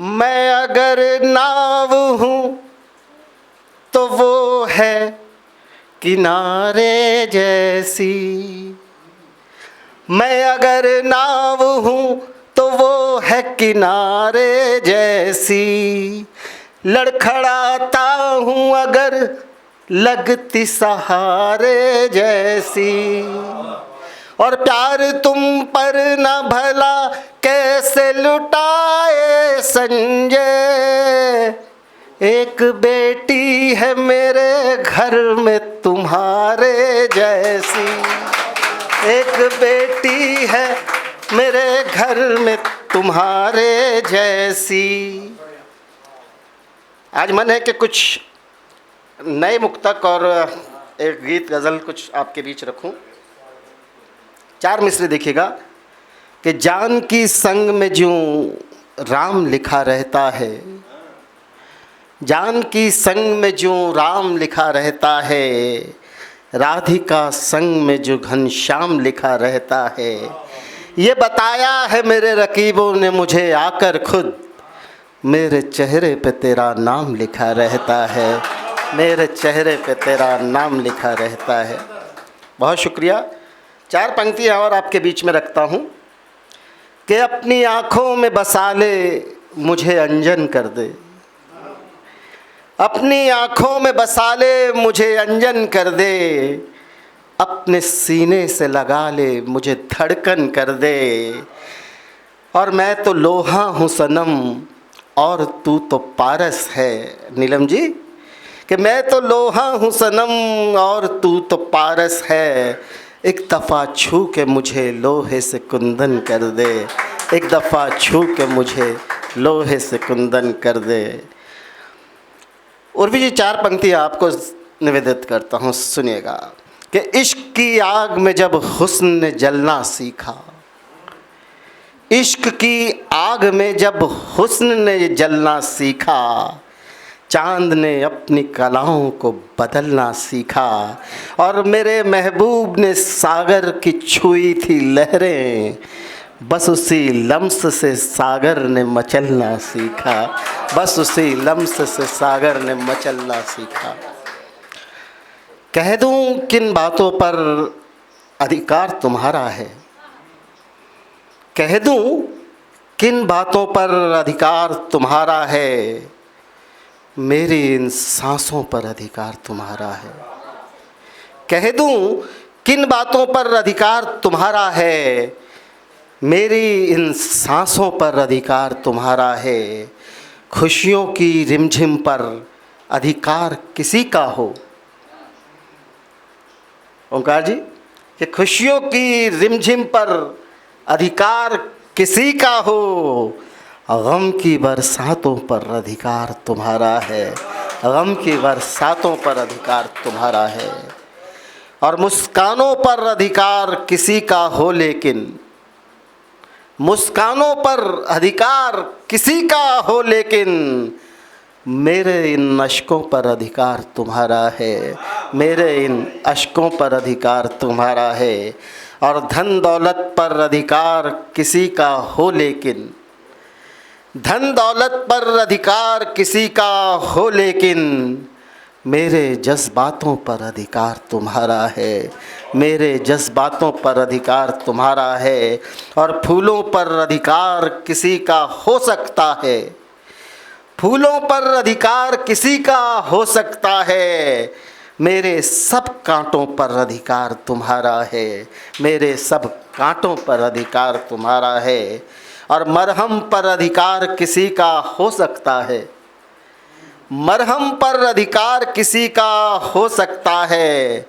मैं अगर नाव हूँ तो वो है किनारे जैसी। मैं अगर नाव हूँ तो वो है किनारे जैसी। लड़खड़ाता हूँ अगर लगती सहारे जैसी। और प्यार तुम पर न भला कैसे लुटाए संजय। एक बेटी है मेरे घर में तुम्हारे जैसी। एक बेटी है मेरे घर में तुम्हारे जैसी। आज मन है कि कुछ नए मुक्तक और एक गीत गज़ल कुछ आपके बीच रखूं। 4 मिसरे देखिएगा कि जानकी संग में ज्यों राम लिखा रहता है। जानकी संग में ज्यों राम लिखा रहता है। राधिका संग में जो घनश्याम लिखा रहता है। ये बताया है मेरे रकीबों ने मुझे आकर खुद। मेरे चेहरे पे तेरा नाम लिखा रहता है। मेरे चेहरे पे तेरा नाम लिखा रहता है। बहुत शुक्रिया। 4 पंक्तियाँ और आपके बीच में रखता हूँ कि अपनी आँखों में बसा ले मुझे अंजन कर दे। अपनी आँखों में बसा ले मुझे अंजन कर दे। अपने सीने से लगा ले मुझे धड़कन कर दे। और मैं तो लोहा हूँ सनम और तू तो पारस है। नीलम जी कि मैं तो लोहा हूँ सनम और तू तो पारस है। एक दफ़ा छू के मुझे लोहे से कुंदन कर दे। एक दफ़ा छू के मुझे लोहे से कुंदन कर दे। उर्वी जी 4 पंक्तियाँ आपको निवेदित करता हूँ, सुनिएगा कि इश्क की आग में जब हुस्न ने जलना सीखा। इश्क की आग में जब हुस्न ने जलना सीखा। चांद ने अपनी कलाओं को बदलना सीखा। और मेरे महबूब ने सागर की छुई थी लहरें। बस उसी लम्स से सागर ने मचलना सीखा। बस उसी लम्स से सागर ने मचलना सीखा। कह दूं किन बातों पर अधिकार तुम्हारा है। कह दूं किन बातों पर अधिकार तुम्हारा है। मेरी इन सांसों पर अधिकार तुम्हारा है। कह दूं किन बातों पर अधिकार तुम्हारा है। मेरी इन सांसों पर अधिकार तुम्हारा है। खुशियों की रिमझिम पर अधिकार किसी का हो। ओंकार जी कि खुशियों की रिमझिम पर अधिकार किसी का हो। गम की बरसातों पर अधिकार तुम्हारा है। गम की बरसातों पर अधिकार तुम्हारा है। और मुस्कानों पर अधिकार किसी का हो लेकिन। मुस्कानों पर अधिकार किसी का हो लेकिन। मेरे इन अश्कों पर अधिकार तुम्हारा है। मेरे इन अश्कों पर अधिकार तुम्हारा है। और धन दौलत पर अधिकार किसी का हो लेकिन। धन दौलत पर अधिकार किसी का हो लेकिन। मेरे जज्बातों पर अधिकार तुम्हारा है। मेरे जज्बातों पर अधिकार तुम्हारा है। और फूलों पर अधिकार किसी का हो सकता है। फूलों पर अधिकार किसी का हो सकता है। मेरे सब कांटों पर अधिकार तुम्हारा है। मेरे सब कांटों पर अधिकार तुम्हारा है। और मरहम पर अधिकार किसी का हो सकता है। मरहम पर अधिकार किसी का हो सकता है।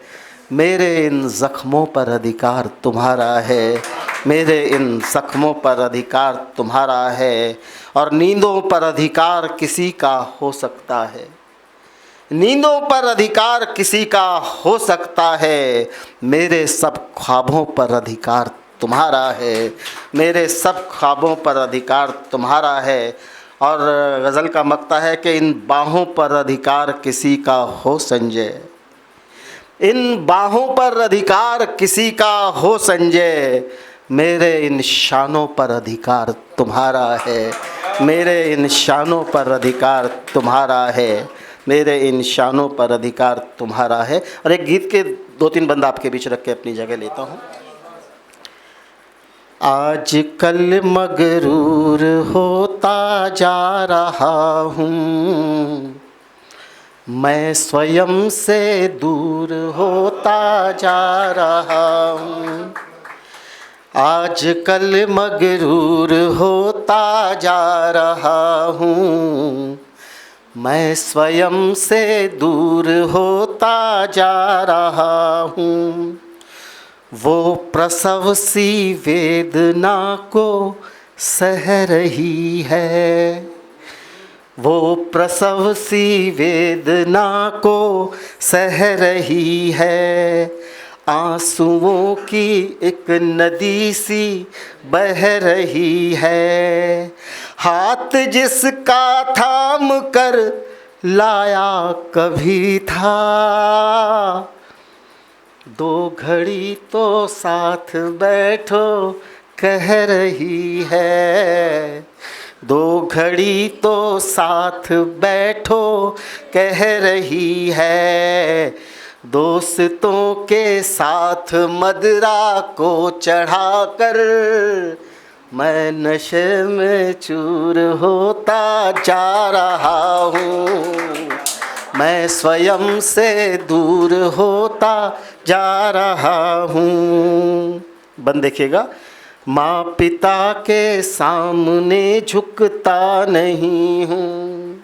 मेरे इन ज़ख्मों पर अधिकार तुम्हारा है। मेरे इन ज़ख्मों पर अधिकार तुम्हारा है। और नींदों पर अधिकार किसी का हो सकता है। नींदों पर अधिकार किसी का हो सकता है। मेरे सब ख्वाबों पर अधिकार तुम्हारा है। मेरे सब ख्वाबों पर अधिकार तुम्हारा है। और गज़ल का मक्ता है कि इन बाहों पर अधिकार किसी का हो संजय। इन बाहों पर अधिकार किसी का हो संजय। मेरे इन शानों पर अधिकार तुम्हारा है। मेरे इन शानों पर अधिकार तुम्हारा है, मेरे इन शानों पर अधिकार तुम्हारा है। और एक गीत के 2-3 बंद आपके बीच रख के अपनी जगह लेता हूँ। आज कल मगरूर होता जा रहा हूँ, मैं स्वयं से दूर होता जा रहा हूँ। आज कल मगरूर होता जा रहा हूँ, मैं स्वयं से दूर होता जा रहा हूँ। वो प्रसव सी वेदना को सह रही है, वो प्रसव सी वेदना को सह रही है। आंसुओं की एक नदी सी बह रही है। हाथ जिसका थाम कर लाया कभी था, 2 घड़ी तो साथ बैठो कह रही है। 2 घड़ी तो साथ बैठो कह रही है। दोस्तों के साथ मदिरा को चढ़ाकर मैं नशे में चूर होता जा रहा हूँ, मैं स्वयं से दूर होता जा रहा हूँ। बंद देखिएगा। माँ पिता के सामने झुकता नहीं हूँ,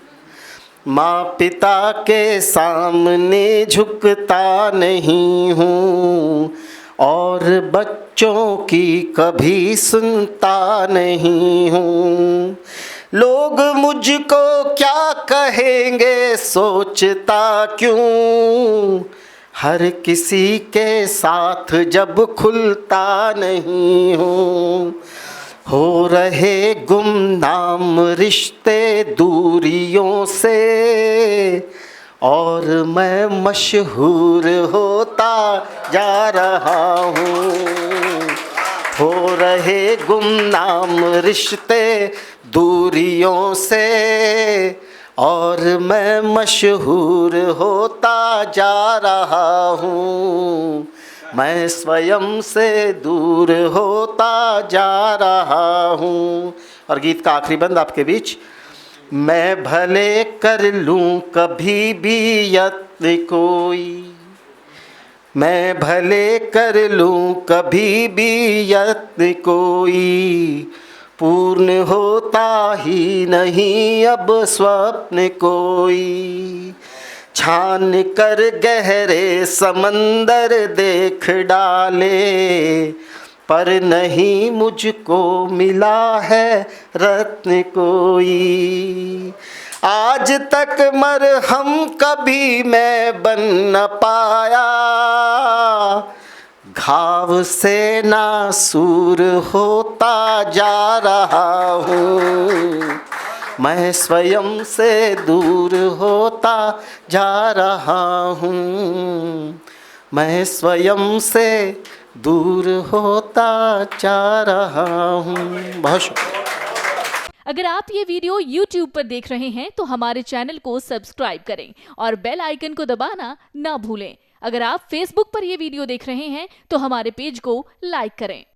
माँ पिता के सामने झुकता नहीं हूँ, और बच्चों की कभी सुनता नहीं हूँ। लोग मुझको क्या कहेंगे सोचता क्यों, हर किसी के साथ जब खुलता नहीं हूँ। हो रहे गुमनाम रिश्ते दूरियों से, और मैं मशहूर होता जा रहा हूँ। हो रहे गुमनाम रिश्ते दूरियों से, और मैं मशहूर होता जा रहा हूँ, मैं स्वयं से दूर होता जा रहा हूँ। और गीत का आखिरी बंद आपके बीच। मैं भले कर लूँ कभी भी यत्न कोई, मैं भले कर लूँ कभी भी यत्न कोई, पूर्ण होता ही नहीं अब स्वप्न कोई। छान कर गहरे समंदर देख डाले, पर नहीं मुझको मिला है रत्न कोई। आज तक मरहम कभी मैं बन न पाया, घाव से नासूर होता जा रहा हूँ, मैं स्वयं से दूर होता जा रहा हूँ, मैं स्वयं से दूर होता जा रहा हूँ। बहुत शुक्रिया। अगर आप ये वीडियो YouTube पर देख रहे हैं तो हमारे चैनल को सब्सक्राइब करें और बेल आइकन को दबाना ना भूलें। अगर आप Facebook पर ये वीडियो देख रहे हैं तो हमारे पेज को लाइक करें।